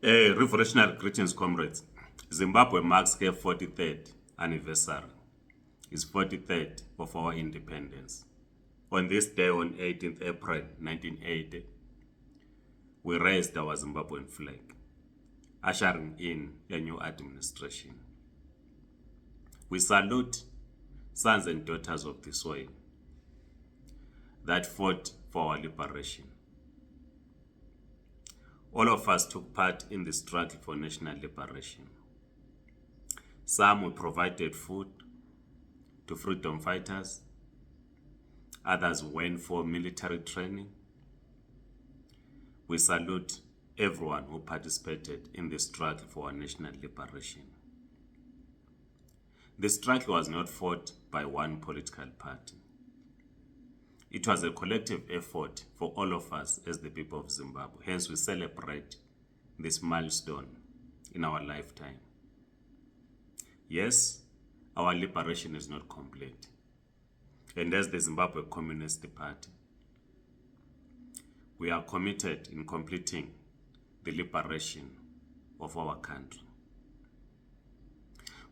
Revolutionary greetings, comrades. Zimbabwe marks her 43rd anniversary. It's 43rd of our independence. On this day, on 18th April 1980, we raised our Zimbabwean flag, ushering in a new administration. We salute sons and daughters of the soil that fought for our liberation. All of us took part in the struggle for national liberation. Some we provided food to freedom fighters. Others went for military training. We salute everyone who participated in the struggle for our national liberation. The struggle was not fought by one political party. It was a collective effort for all of us as the people of Zimbabwe. Hence, we celebrate this milestone in our lifetime. Yes, our liberation is not complete. And as the Zimbabwe Communist Party, we are committed in completing the liberation of our country.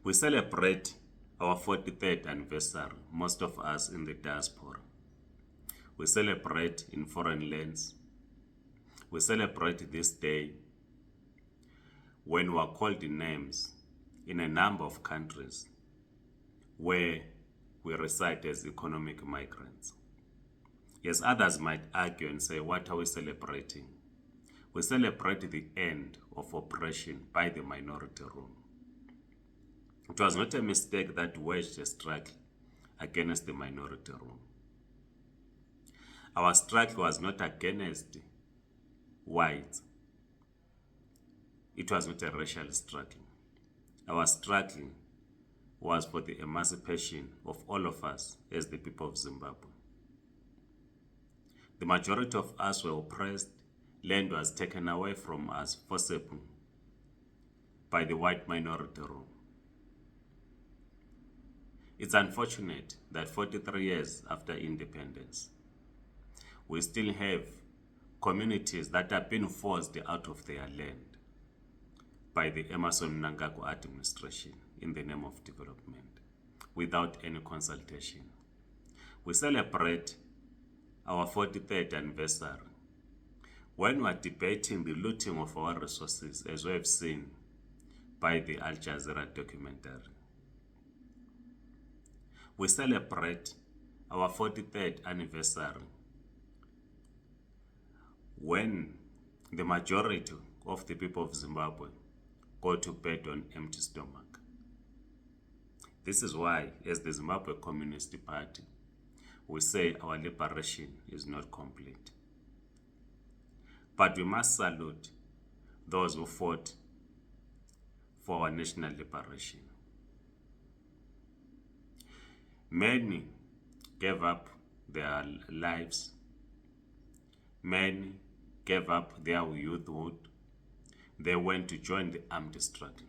We celebrate our 43rd anniversary, most of us in the diaspora. We celebrate in foreign lands. We celebrate this day when we are called in names in a number of countries where we reside as economic migrants. Yes, others might argue and say, what are we celebrating? We celebrate the end of oppression by the minority rule. It was not a mistake that waged a struggle against the minority rule. Our struggle was not against whites. It was not a racial struggle. Our struggle was for the emancipation of all of us as the people of Zimbabwe. The majority of us were oppressed. Land was taken away from us forcibly by the white minority rule. It's unfortunate that 43 years after independence, we still have communities that have been forced out of their land by the Emerson Mnangagwa administration in the name of development without any consultation. We celebrate our 43rd anniversary when we are debating the looting of our resources, as we have seen by the Al Jazeera documentary. We celebrate our 43rd anniversary when the majority of the people of Zimbabwe go to bed on empty stomach. This is why, as the Zimbabwe Communist Party, we say our liberation is not complete. But we must salute those who fought for our national liberation. Many gave up their lives. Many gave up their youthhood. They went to join the armed struggle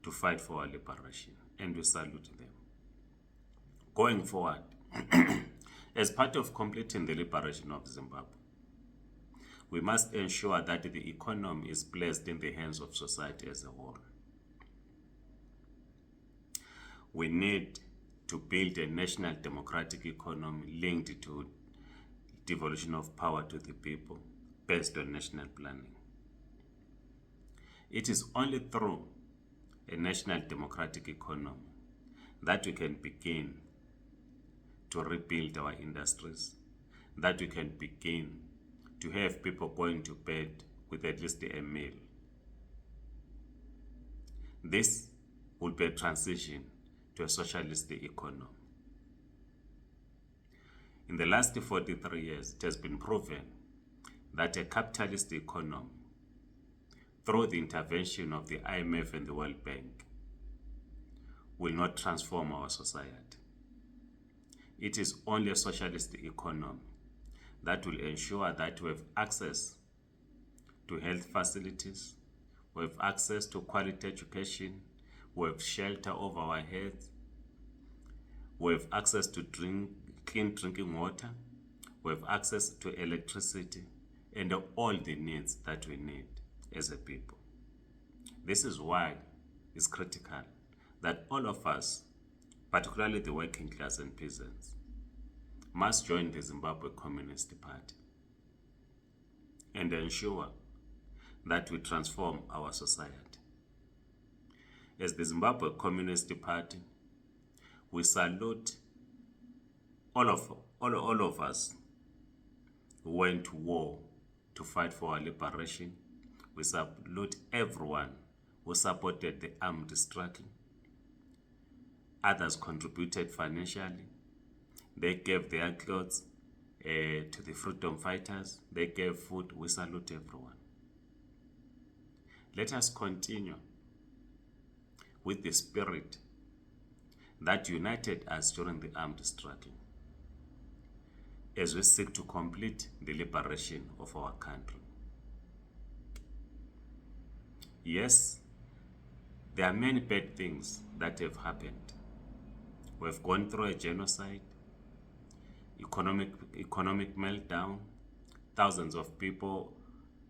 to fight for our liberation, and we salute them. Going forward, as part of completing the liberation of Zimbabwe, we must ensure that the economy is placed in the hands of society as a whole. We need to build a national democratic economy linked to devolution of power to the people based on national planning. It is only through a national democratic economy that we can begin to rebuild our industries, that we can begin to have people going to bed with at least a meal. This will be a transition to a socialist economy. In the last 43 years, it has been proven that a capitalist economy, through the intervention of the IMF and the World Bank, will not transform our society. It is only a socialist economy that will ensure that we have access to health facilities, we have access to quality education, we have shelter over our heads, we have access to clean drinking water, we have access to electricity, and all the needs that we need as a people. This is why it's critical that all of us, particularly the working class and peasants, must join the Zimbabwe Communist Party and ensure that we transform our society. As the Zimbabwe Communist Party, we salute all of us who went to war to fight for our liberation. We salute everyone who supported the armed struggle. Others contributed financially. They gave their clothes to the freedom fighters. They gave food. We salute everyone. Let us continue with the spirit that united us during the armed struggle as we seek to complete the liberation of our country. Yes, there are many bad things that have happened. We've gone through a genocide, economic meltdown, thousands of people,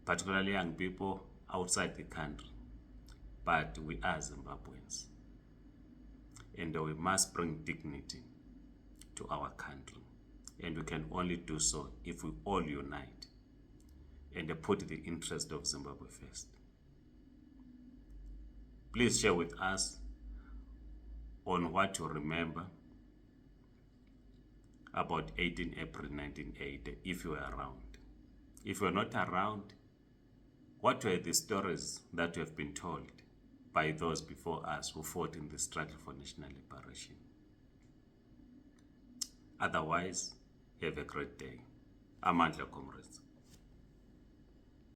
particularly young people, outside the country. But we are Zimbabweans, and we must bring dignity to our country. And we can only do so if we all unite and put the interest of Zimbabwe first. Please share with us on what you remember about 18 April 1980, if you were around. If you are not around, what were the stories that you have been told by those before us who fought in the struggle for national liberation? Otherwise, have a great day. Amandla, comrades.